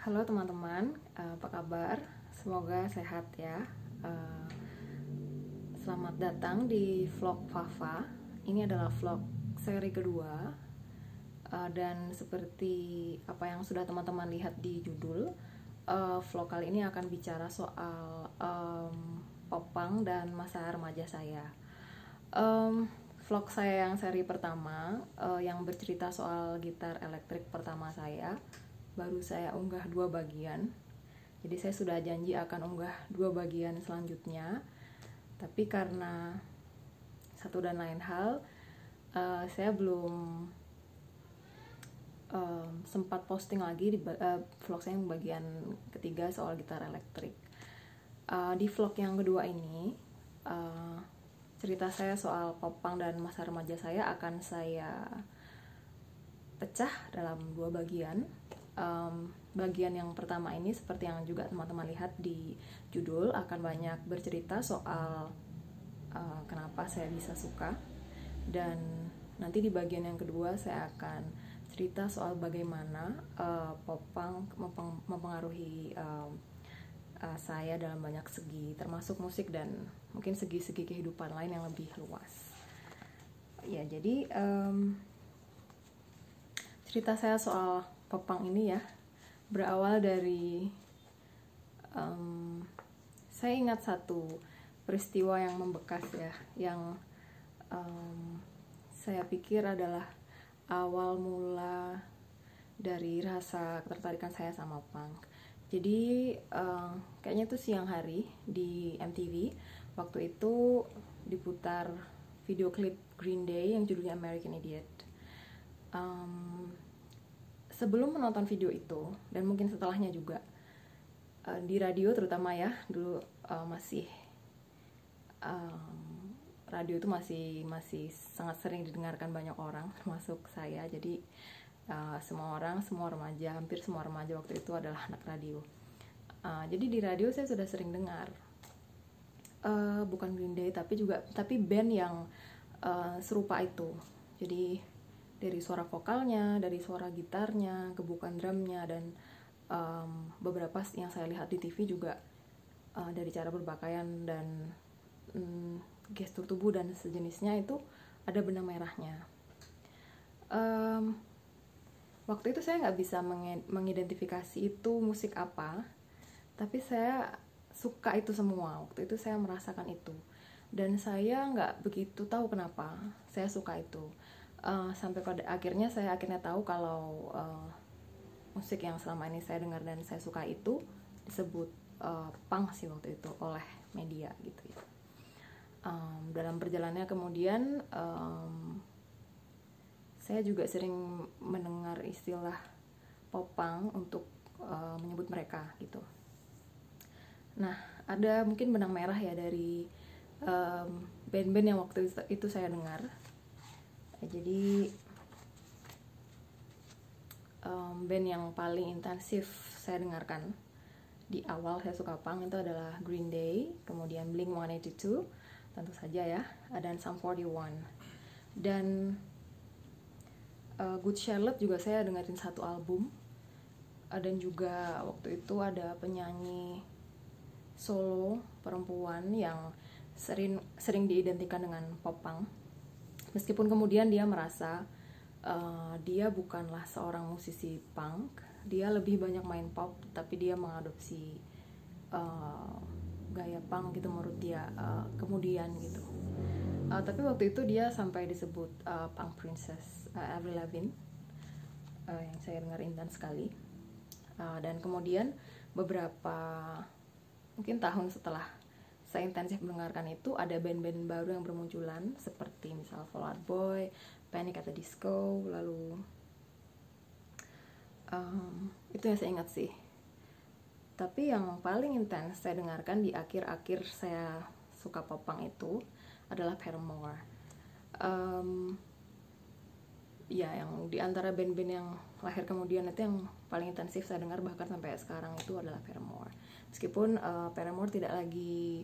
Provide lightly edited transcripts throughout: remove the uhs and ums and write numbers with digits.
Halo teman-teman, apa kabar? Semoga sehat ya. Selamat datang di vlog Fafa. Ini adalah vlog seri kedua, dan seperti apa yang sudah teman-teman lihat di judul, vlog kali ini akan bicara soal popang dan masa remaja saya. Vlog saya yang seri pertama, yang bercerita soal gitar elektrik pertama saya, baru saya unggah 2 bagian. Jadi saya sudah janji akan unggah 2 bagian selanjutnya, tapi karena satu dan lain hal, saya belum sempat posting lagi di vlog saya yang bagian ketiga soal gitar elektrik. Di vlog yang kedua ini, cerita saya soal popang dan masa remaja saya akan saya pecah dalam 2 bagian. Bagian yang pertama ini, seperti yang juga teman-teman lihat di judul, akan banyak bercerita soal kenapa saya bisa suka, dan nanti di bagian yang kedua saya akan cerita soal bagaimana popang mempengaruhi saya dalam banyak segi, termasuk musik dan mungkin segi-segi kehidupan lain yang lebih luas. Ya, jadi cerita saya soal popang ini ya berawal dari saya ingat satu peristiwa yang membekas ya, yang saya pikir adalah awal mula dari rasa ketertarikan saya sama punk. Jadi kayaknya itu siang hari di MTV, waktu itu diputar video klip Green Day yang judulnya American Idiot. Sebelum menonton video itu, dan mungkin setelahnya juga, di radio terutama ya, dulu masih radio itu masih sangat sering didengarkan banyak orang, termasuk saya. Jadi semua remaja, hampir semua remaja waktu itu adalah anak radio. Jadi di radio saya sudah sering dengar, bukan Green Day tapi band yang serupa itu. Jadi dari suara vokalnya, dari suara gitarnya, gebukan drumnya, dan beberapa yang saya lihat di TV juga dari cara berpakaian dan gestur tubuh dan sejenisnya itu ada benang merahnya. Waktu itu saya nggak bisa mengidentifikasi itu musik apa, tapi saya suka itu semua. Waktu itu saya merasakan itu, dan saya nggak begitu tahu kenapa saya suka itu. Sampai pada akhirnya saya tahu kalau musik yang selama ini saya dengar dan saya suka itu disebut punk sih waktu itu oleh media gitu ya. Dalam perjalanannya kemudian saya juga sering mendengar istilah popang untuk menyebut mereka gitu. Nah, ada mungkin benang merah ya dari band-band yang waktu itu saya dengar. Jadi band yang paling intensif saya dengarkan di awal saya suka punk itu adalah Green Day, kemudian Blink-182 tentu saja ya, dan Sum 41, dan Good Charlotte juga saya dengerin satu album, dan juga waktu itu ada penyanyi solo perempuan yang sering diidentikan dengan popang, meskipun kemudian dia merasa dia bukanlah seorang musisi punk, dia lebih banyak main pop, tapi dia mengadopsi gaya punk gitu menurut dia kemudian gitu. Tapi waktu itu dia sampai disebut punk princess, Avril Lavigne, yang saya dengar intens sekali. Dan kemudian beberapa mungkin tahun setelah saya intensif mendengarkan itu, ada band-band baru yang bermunculan seperti misal Fall Out Boy, Panic at the Disco, lalu itu yang saya ingat sih. Tapi yang paling intens saya dengarkan di akhir-akhir saya suka popang itu adalah Paramore. Ya, yang di antara band-band yang lahir kemudian itu yang paling intensif saya dengar bahkan sampai sekarang itu adalah Paramore. Meskipun Paramore tidak lagi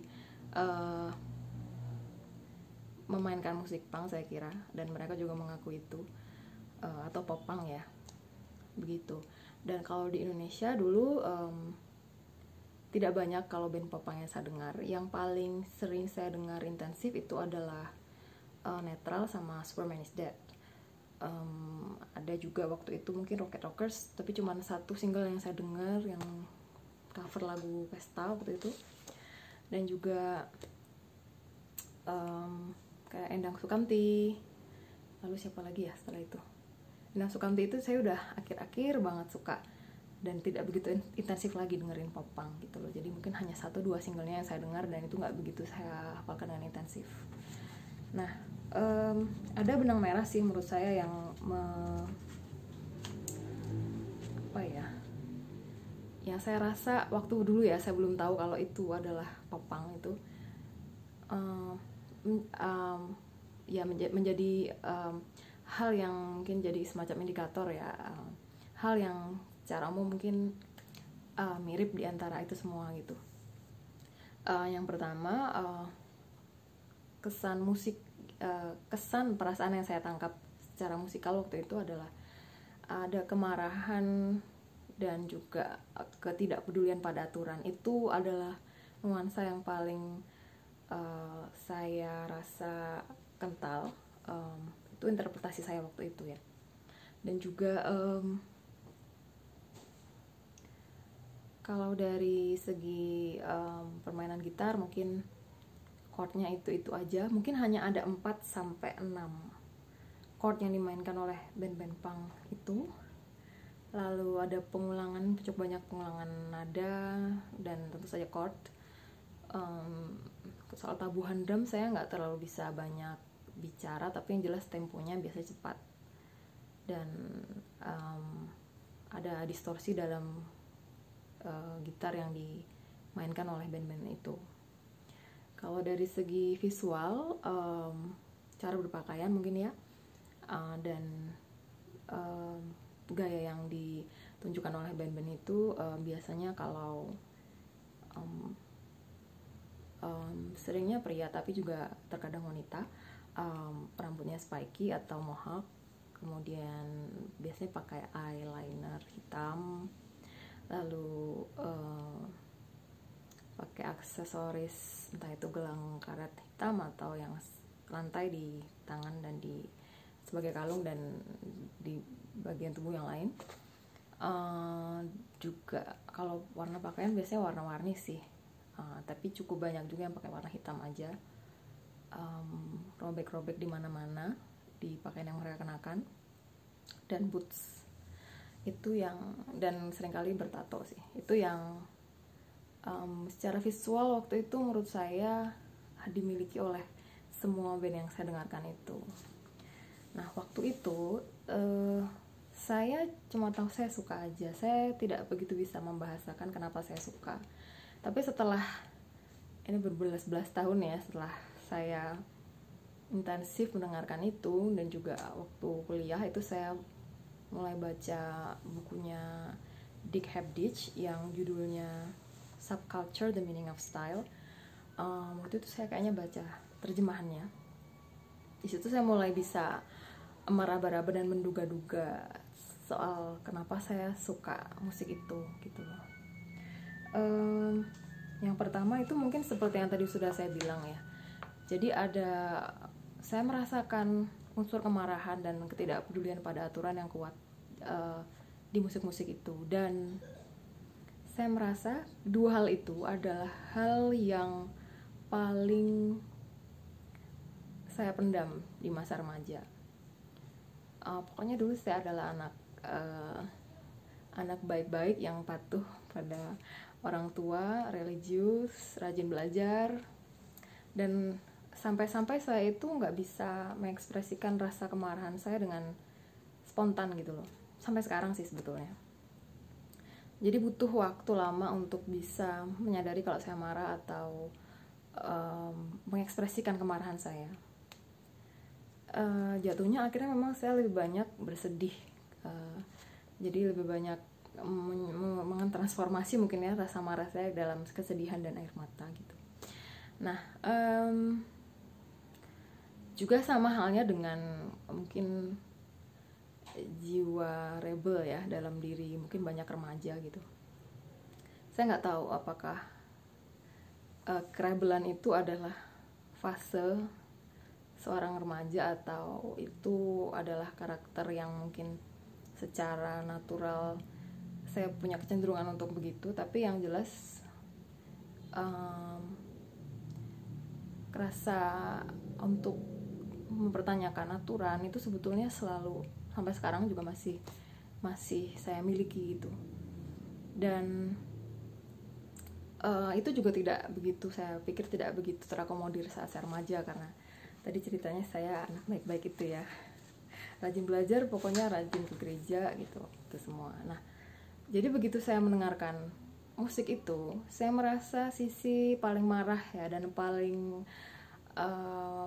memainkan musik punk saya kira, dan mereka juga mengaku itu, atau pop punk ya. begitu. Dan kalau di Indonesia dulu tidak banyak kalau band popang yang saya dengar. Yang paling sering saya dengar intensif itu adalah Netral sama Superman is Dead. Ada juga waktu itu mungkin Rocket Rockers, tapi cuma satu single yang saya dengar yang cover lagu pesta waktu itu. Dan juga kayak Endang Sukamti. Lalu siapa lagi ya setelah itu? Endang Sukamti itu saya udah akhir-akhir banget suka dan tidak begitu intensif lagi dengerin popang gitu loh. Jadi mungkin hanya 1-2 singlenya yang saya dengar dan itu nggak begitu saya hafalkan dengan intensif. Nah, ada benang merah sih menurut saya yang yang saya rasa waktu dulu ya, saya belum tahu kalau itu adalah popang itu. Ya menjadi hal yang mungkin jadi semacam indikator ya, hal yang secara umum mungkin mirip di antara itu semua gitu. Yang pertama, kesan musik, kesan perasaan yang saya tangkap secara musikal waktu itu adalah ada kemarahan dan juga ketidakpedulian pada aturan. Itu adalah nuansa yang paling saya rasa kental. Itu interpretasi saya waktu itu ya. Dan juga kalau dari segi permainan gitar mungkin chordnya itu aja, mungkin hanya ada 4-6 chord yang dimainkan oleh band-band punk itu. Lalu ada pengulangan, cukup banyak pengulangan nada dan tentu saja chord. Soal tabuhan drum saya nggak terlalu bisa banyak bicara, tapi yang jelas temponya biasanya cepat dan ada distorsi dalam gitar yang dimainkan oleh band-band itu. Kalau dari segi visual, cara berpakaian mungkin ya, dan gaya yang ditunjukkan oleh band-band itu biasanya kalau seringnya pria tapi juga terkadang wanita, rambutnya spiky atau mohawk, kemudian biasanya pakai eyeliner hitam, lalu pakai aksesoris entah itu gelang karet hitam atau yang rantai di tangan dan di sebagai kalung dan di bagian tubuh yang lain. Juga kalau warna pakaian biasanya warna-warni sih, tapi cukup banyak juga yang pakai warna hitam aja. Robek-robek di mana-mana di pakaian yang mereka kenakan, dan boots itu yang, dan seringkali bertato sih, itu yang secara visual waktu itu menurut saya dimiliki oleh semua band yang saya dengarkan itu. Nah waktu itu saya cuma tahu saya suka aja, saya tidak begitu bisa membahasakan kenapa saya suka. Tapi setelah ini berbelas-belas tahun ya, setelah saya intensif mendengarkan itu, dan juga waktu kuliah itu saya mulai baca bukunya Dick Hebditch yang judulnya Subculture: The Meaning of Style. Waktu itu saya kayaknya baca terjemahannya. Di situ saya mulai bisa meraba-raba dan menduga-duga soal kenapa saya suka musik itu gitu loh. Yang pertama itu mungkin seperti yang tadi sudah saya bilang ya. Jadi saya merasakan unsur kemarahan dan ketidakpedulian pada aturan yang kuat di musik-musik itu, dan saya merasa dua hal itu adalah hal yang paling saya pendam di masa remaja. Pokoknya dulu saya adalah anak baik-baik yang patuh pada orang tua, religius, rajin belajar, dan sampai-sampai saya itu nggak bisa mengekspresikan rasa kemarahan saya dengan spontan gitu loh. Sampai sekarang sih sebetulnya. Jadi butuh waktu lama untuk bisa menyadari kalau saya marah atau mengekspresikan kemarahan saya. Jatuhnya akhirnya memang saya lebih banyak bersedih. Jadi lebih banyak mentransformasi mungkin ya rasa marah saya dalam kesedihan dan air mata gitu. Nah, juga sama halnya dengan mungkin jiwa rebel ya dalam diri mungkin banyak remaja gitu. Saya nggak tahu apakah kerebelan itu adalah fase seorang remaja atau itu adalah karakter yang mungkin secara natural saya punya kecenderungan untuk begitu. Tapi yang jelas rasa untuk mempertanyakan aturan itu sebetulnya selalu sampai sekarang juga masih saya miliki gitu. Dan itu juga tidak begitu, saya pikir tidak begitu terakomodir saat saya remaja, karena tadi ceritanya saya anak baik-baik itu ya, rajin belajar, pokoknya rajin ke gereja gitu, itu semua. Nah, jadi begitu saya mendengarkan musik itu, saya merasa sisi paling marah ya dan paling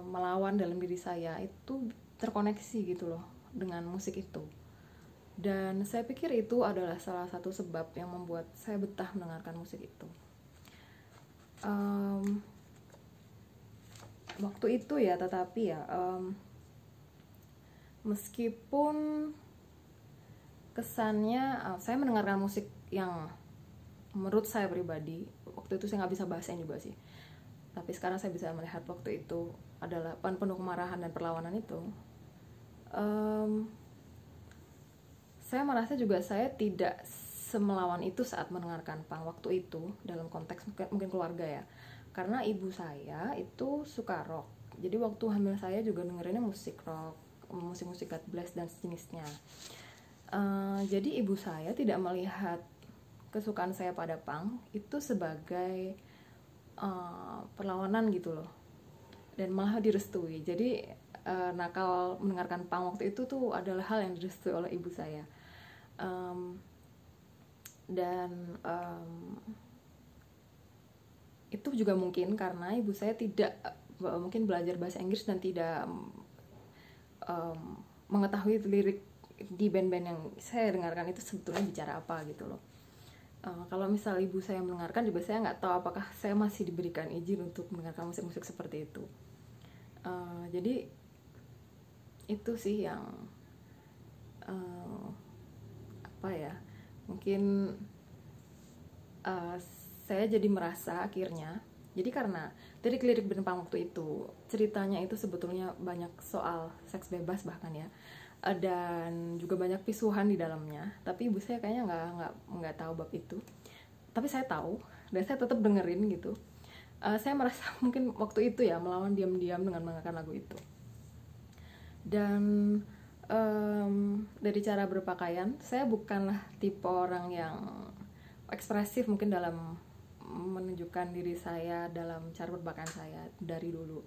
melawan dalam diri saya itu terkoneksi gitu loh dengan musik itu. Dan saya pikir itu adalah salah satu sebab yang membuat saya betah mendengarkan musik itu. Waktu itu ya, tetapi ya meskipun kesannya saya mendengarkan musik yang menurut saya pribadi waktu itu saya nggak bisa bahasain juga sih, tapi sekarang saya bisa melihat waktu itu adalah penuh kemarahan dan perlawanan itu. Saya merasa juga saya tidak semelawan itu saat mendengarkan punk waktu itu dalam konteks mungkin keluarga ya, karena ibu saya itu suka rock, jadi waktu hamil saya juga dengerinnya musik rock, musik-musik God Bless dan sejenisnya. Jadi ibu saya tidak melihat kesukaan saya pada punk itu sebagai perlawanan gitu loh, dan malah direstui. Jadi nakal mendengarkan punk waktu itu tuh adalah hal yang direstui oleh ibu saya. Itu juga mungkin karena ibu saya tidak mungkin belajar bahasa Inggris dan tidak mengetahui lirik di band-band yang saya dengarkan itu sebetulnya bicara apa gitu loh. Kalau misal ibu saya mendengarkan juga saya nggak tahu apakah saya masih diberikan izin untuk mendengarkan musik-musik seperti itu. Jadi itu sih yang apa ya, mungkin saya jadi merasa akhirnya, jadi karena dari lirik band punk waktu itu ceritanya itu sebetulnya banyak soal seks bebas bahkan ya, dan juga banyak pisuhan di dalamnya, tapi ibu saya kayaknya nggak tahu bab itu, tapi saya tahu dan saya tetap dengerin gitu. Saya merasa mungkin waktu itu ya melawan diam-diam dengan mendengarkan lagu itu. Dan dari cara berpakaian, saya bukanlah tipe orang yang ekspresif mungkin dalam menunjukkan diri saya dalam cara berpakaian saya dari dulu.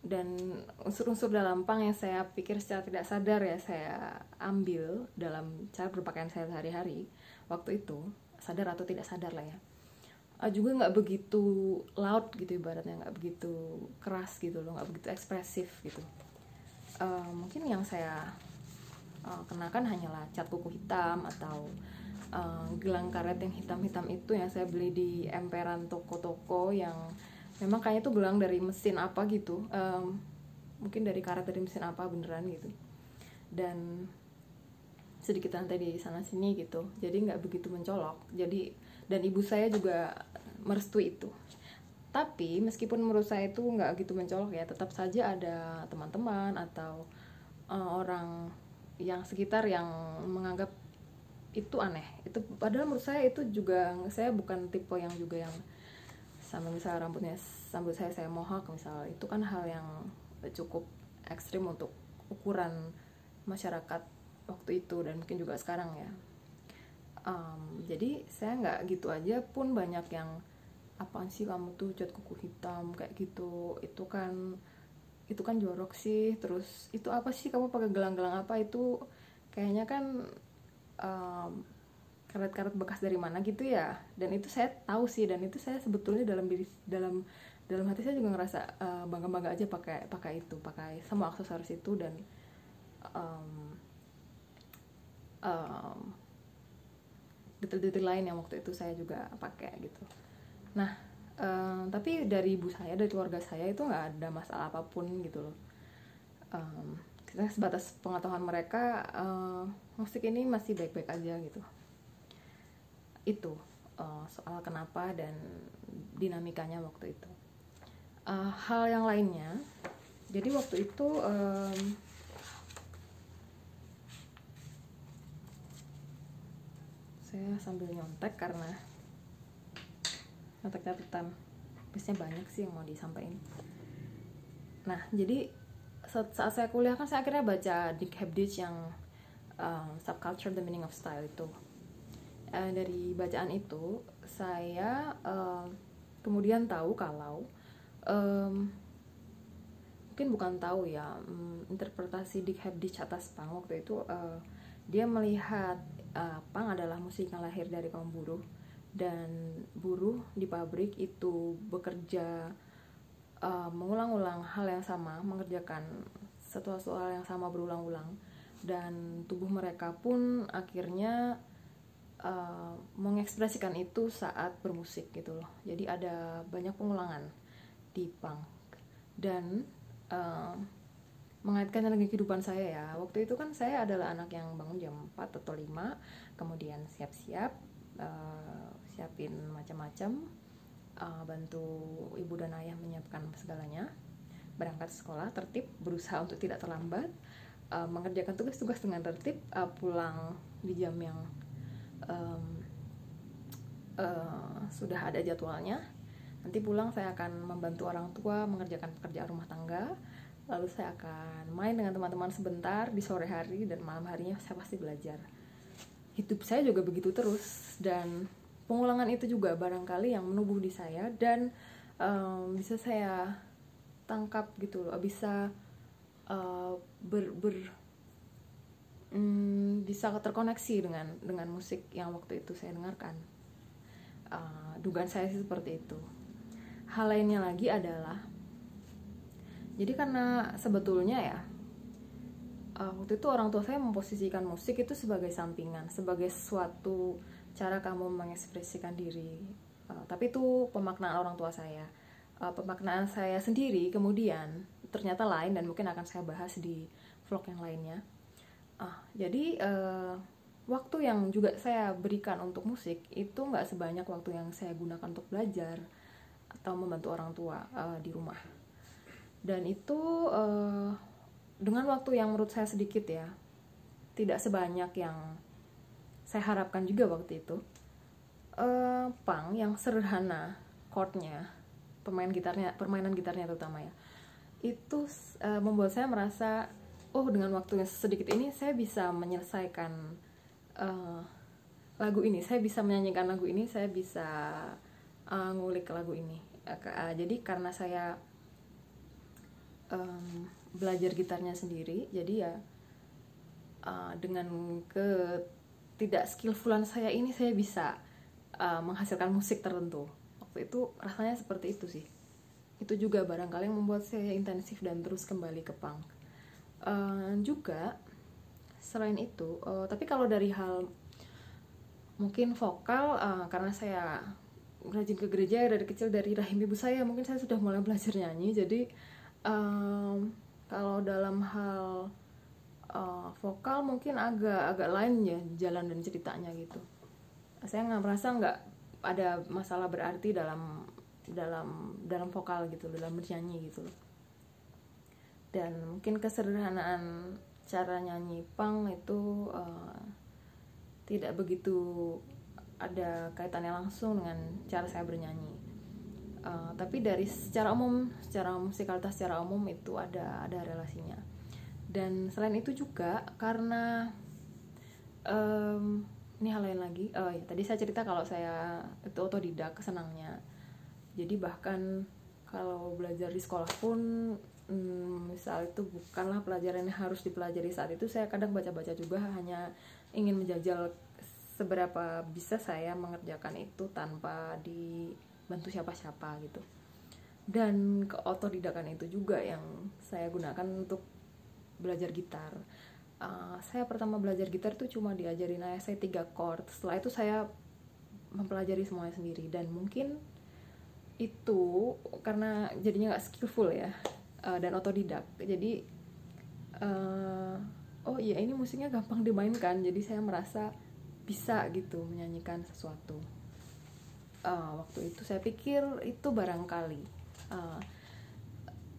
Dan unsur-unsur dalam punk yang saya pikir secara tidak sadar ya saya ambil dalam cara berpakaian saya sehari-hari waktu itu, sadar atau tidak sadar lah ya, juga nggak begitu loud gitu ibaratnya, nggak begitu keras gitu loh, nggak begitu ekspresif gitu. Mungkin yang saya kenakan hanyalah cat kuku hitam atau gelang karet yang hitam-hitam itu yang saya beli di emperan toko-toko yang memang kayaknya itu gelang dari mesin apa gitu, mungkin dari karet dari mesin apa beneran gitu, dan sedikit lantai di sana sini gitu, jadi nggak begitu mencolok. Jadi dan ibu saya juga merestui itu. Tapi meskipun menurut saya itu nggak gitu mencolok ya, tetap saja ada teman-teman atau orang yang sekitar yang menganggap itu aneh. Itu padahal menurut saya itu juga, saya bukan tipe yang juga yang sama misalnya rambut saya mohawk misalnya, itu kan hal yang cukup ekstrim untuk ukuran masyarakat waktu itu dan mungkin juga sekarang ya. Jadi saya nggak gitu aja pun banyak yang apaan sih kamu tuh cat kuku hitam kayak gitu, itu kan jorok sih, terus itu apa sih kamu pakai gelang-gelang apa itu, kayaknya kan karet-karet bekas dari mana gitu ya. Dan itu saya tahu sih, dan itu saya sebetulnya dalam hati saya juga ngerasa bangga-bangga aja pakai semua aksesoris itu, dan detail-detail lain yang waktu itu saya juga pakai gitu. Nah, tapi dari ibu saya, dari keluarga saya itu nggak ada masalah apapun gitu loh. sebatas pengetahuan mereka musik ini masih baik-baik aja gitu. Itu soal kenapa dan dinamikanya waktu itu. Hal yang lainnya, jadi waktu itu saya sambil nyontek karena nyontek catatan, biasanya banyak sih yang mau disampaikan. Nah, jadi saat saya kuliah kan saya akhirnya baca Dick Hebdige yang Subculture the Meaning of Style itu. Dari bacaan itu saya kemudian tahu kalau mungkin bukan tahu ya, interpretasi Dick Hebdige atas punk waktu itu, dia melihat punk adalah musik yang lahir dari kaum buruh, dan buruh di pabrik itu bekerja mengulang-ulang hal yang sama, mengerjakan sesuatu hal yang sama berulang-ulang, dan tubuh mereka pun akhirnya mengekspresikan itu saat bermusik gitu loh. Jadi ada banyak pengulangan di punk, dan mengaitkan dengan kehidupan saya ya. Waktu itu kan saya adalah anak yang bangun jam 4 atau 5, kemudian siap-siap, siapin macam-macam, bantu ibu dan ayah menyiapkan segalanya, berangkat sekolah tertib, berusaha untuk tidak terlambat, mengerjakan tugas-tugas dengan tertib, pulang di jam yang sudah ada jadwalnya. Nanti pulang saya akan membantu orang tua mengerjakan pekerjaan rumah tangga, lalu saya akan main dengan teman-teman sebentar di sore hari, dan malam harinya saya pasti belajar. Hidup saya juga begitu terus, dan pengulangan itu juga barangkali yang menubuh di saya, dan bisa saya tangkap gitu loh, bisa bisa terkoneksi dengan musik yang waktu itu saya dengarkan. Dugaan saya sih seperti itu. Hal lainnya lagi adalah, jadi karena sebetulnya ya waktu itu orang tua saya memposisikan musik itu sebagai sampingan, sebagai suatu cara kamu mengekspresikan diri, tapi itu pemaknaan orang tua saya. Pemaknaan saya sendiri kemudian ternyata lain, dan mungkin akan saya bahas di vlog yang lainnya. Jadi waktu yang juga saya berikan untuk musik itu nggak sebanyak waktu yang saya gunakan untuk belajar atau membantu orang tua di rumah. Dan itu dengan waktu yang menurut saya sedikit ya, tidak sebanyak yang saya harapkan juga waktu itu. Punk yang sederhana chordnya, permainan gitarnya terutama ya, itu membuat saya merasa, oh dengan waktu yang sedikit ini saya bisa menyelesaikan lagu ini, saya bisa menyanyikan lagu ini, saya bisa ngulik lagu ini. Jadi karena saya belajar gitarnya sendiri, jadi ya dengan tidak skillfulan saya ini, saya bisa menghasilkan musik tertentu. Waktu itu rasanya seperti itu sih. Itu juga barangkali yang membuat saya intensif dan terus kembali ke punk. Juga selain itu, tapi kalau dari hal mungkin vokal, karena saya rajin ke gereja dari kecil, dari rahim ibu saya mungkin saya sudah mulai belajar nyanyi. Jadi kalau dalam hal vokal mungkin agak lain ya jalan dan ceritanya gitu. Saya merasa nggak ada masalah berarti dalam vokal gitu, dalam bernyanyi gitu. Dan mungkin kesederhanaan cara nyanyi punk itu tidak begitu ada kaitannya langsung dengan cara saya bernyanyi. Tapi dari secara musikalitas secara umum itu ada relasinya. Dan selain itu juga karena ini hal lain lagi. Ya, tadi saya cerita kalau saya itu otodidak senangnya. Jadi bahkan kalau belajar di sekolah pun, misal itu bukanlah pelajaran yang harus dipelajari saat itu, saya kadang baca-baca juga, hanya ingin menjajal seberapa bisa saya mengerjakan itu tanpa dibantu siapa-siapa gitu. Dan keotodidakan itu juga yang saya gunakan untuk belajar gitar. Saya pertama belajar gitar itu cuma diajarin ayah saya 3 chord. Setelah itu saya mempelajari semuanya sendiri, dan mungkin itu karena jadinya nggak skillful ya, dan otodidak. Jadi Oh iya, ini musiknya gampang dimainkan, jadi saya merasa bisa gitu menyanyikan sesuatu. Waktu itu saya pikir itu barangkali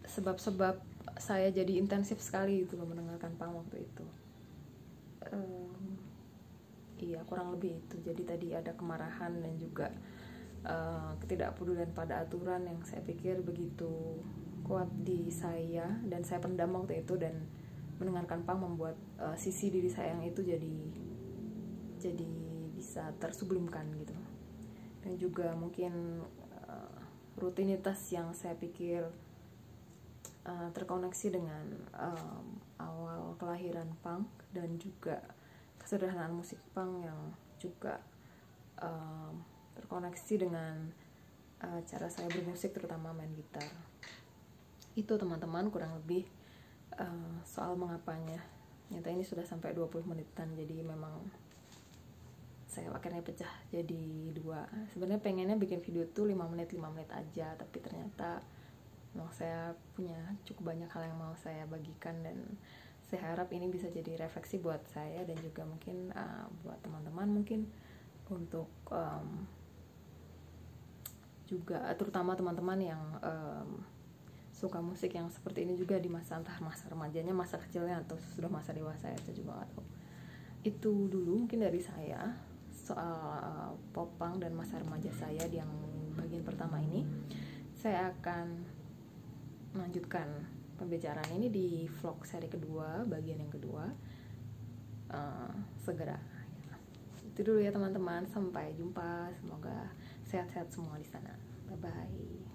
sebab-sebab saya jadi intensif sekali gitu loh mendengarkan punk waktu itu. Iya, kurang lebih itu. Jadi tadi ada kemarahan dan juga ketidakpedulian pada aturan yang saya pikir begitu kuat di saya dan saya pendam waktu itu, dan mendengarkan punk membuat sisi diri saya yang itu jadi bisa tersublimkan gitu. Dan juga mungkin rutinitas yang saya pikir terkoneksi dengan awal kelahiran punk dan juga kesederhanaan musik punk yang juga terkoneksi dengan cara saya bermusik, terutama main gitar. Itu teman-teman kurang lebih soal mengapanya. Nyata ini sudah sampai 20 menitan, jadi memang saya akhirnya pecah jadi 2. Sebenarnya pengennya bikin video tuh 5 menit aja, tapi ternyata memang saya punya cukup banyak hal yang mau saya bagikan, dan saya harap ini bisa jadi refleksi buat saya dan juga mungkin buat teman-teman, mungkin untuk juga terutama teman-teman yang suka musik yang seperti ini juga di masa, entah masa remajanya, masa kecilnya, atau sudah masa dewasa, itu juga gak tahu. Itu dulu mungkin dari saya soal pop punk dan masa remaja saya di yang bagian pertama ini. Saya akan melanjutkan pembicaraan ini di vlog seri kedua, bagian yang kedua, segera. Itu dulu ya teman-teman, sampai jumpa, semoga sehat-sehat semua di sana. Bye bye.